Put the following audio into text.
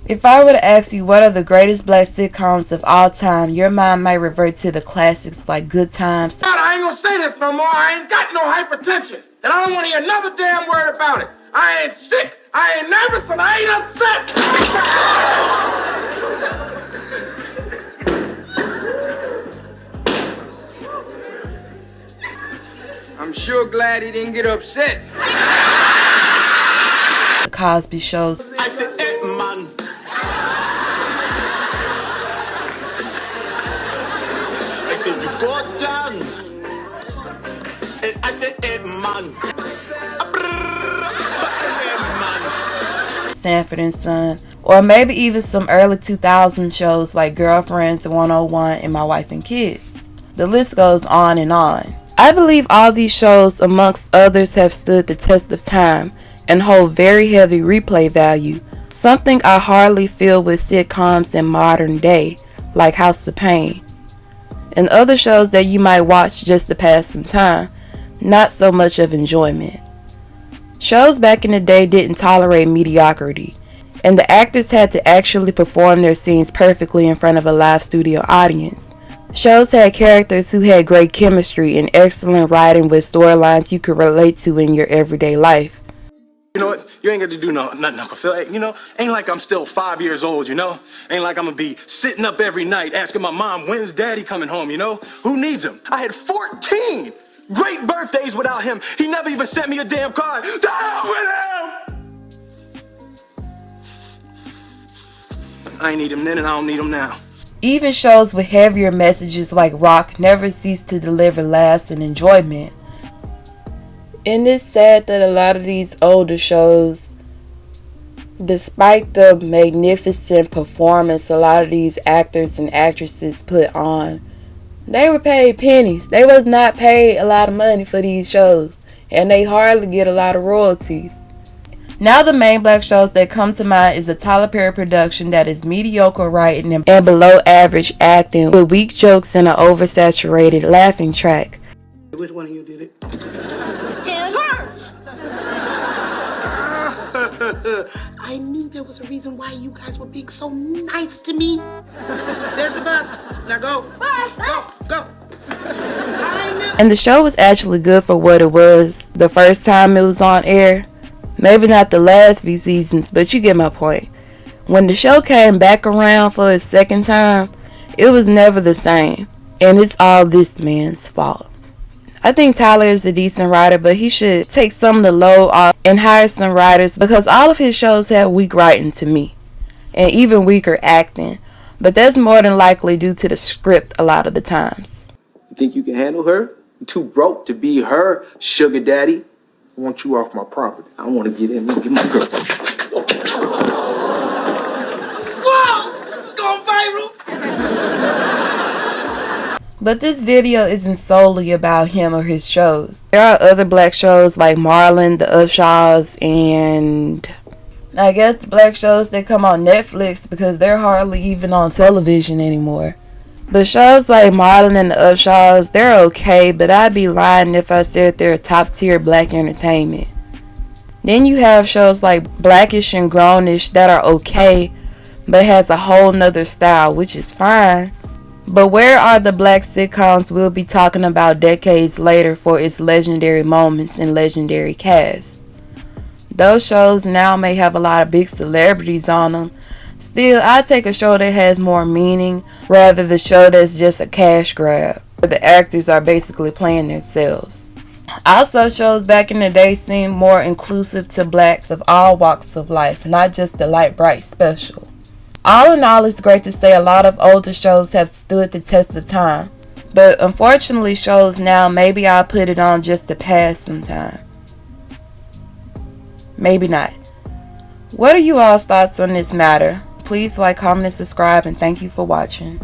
If I were to ask you what are the greatest black sitcoms of all time, your mind might revert to the classics like Good Times. I ain't gonna say this no more. I ain't got no hypertension. And I don't want to hear another damn word about it. I ain't sick, I ain't nervous, and I ain't upset. I'm sure glad he didn't get upset. The Cosby Shows. I said, hey, man. I said, you go down. And I said, hey, man. Sanford and Son, or maybe even some early 2000s shows like Girlfriends 101 and My Wife and Kids. The list goes on and on. I believe all these shows, amongst others, have stood the test of time and hold very heavy replay value, something I hardly feel with sitcoms in modern day, like House of Pain, and other shows that you might watch just to pass some time, not so much of enjoyment. Shows back in the day didn't tolerate mediocrity, and the actors had to actually perform their scenes perfectly in front of a live studio audience. Shows had characters who had great chemistry and excellent writing with storylines you could relate to in your everyday life. You know what? You ain't got to do nothing, Uncle Phil. You know, ain't like I'm still 5 years old, you know? Ain't like I'm going to be sitting up every night asking my mom, when's daddy coming home, you know? Who needs him? I had 14 great birthdays without him. He never even sent me a damn card. Down with him! I ain't need him then and I don't need him now. Even shows with heavier messages like Rock never cease to deliver laughs and enjoyment. And it's sad that a lot of these older shows, despite the magnificent performance a lot of these actors and actresses put on, they were paid pennies. They was not paid a lot of money for these shows, and they hardly get a lot of royalties. Now the main black shows that come to mind is a Tyler Perry production that is mediocre writing and below average acting with weak jokes and an oversaturated laughing track. Which one of you did it? I knew there was a reason why you guys were being so nice to me. There's the bus. Now go. Go. And the show was actually good for what it was the first time it was on air. Maybe not the last few seasons, but you get my point. When the show came back around for its second time, it was never the same. And it's all this man's fault. I think Tyler is a decent writer, but he should take some of the load off and hire some writers, because all of his shows have weak writing to me, and even weaker acting. But that's more than likely due to the script a lot of the times. You think you can handle her? You too broke to be her sugar daddy? I want you off my property. I want to get in and get my girl. Whoa! This is going viral! But this video isn't solely about him or his shows. There are other black shows like Marlon, The Upshaws, and I guess the black shows that come on Netflix because they're hardly even on television anymore. But shows like Marlon and The Upshaws, they're okay, but I'd be lying if I said they're top tier black entertainment. Then you have shows like Blackish and Grownish that are okay, but has a whole nother style, which is fine. But where are the black sitcoms we'll be talking about decades later for its legendary moments and legendary cast? Those shows now may have a lot of big celebrities on them. Still, I take a show that has more meaning rather than the show that's just a cash grab, where the actors are basically playing themselves. Also, shows back in the day seemed more inclusive to blacks of all walks of life, not just the light bright special. All in all, it's great to say a lot of older shows have stood the test of time. But unfortunately, shows now, maybe I'll put it on just to pass some time. Maybe not. What are you all's thoughts on this matter? Please like, comment, and subscribe, and thank you for watching.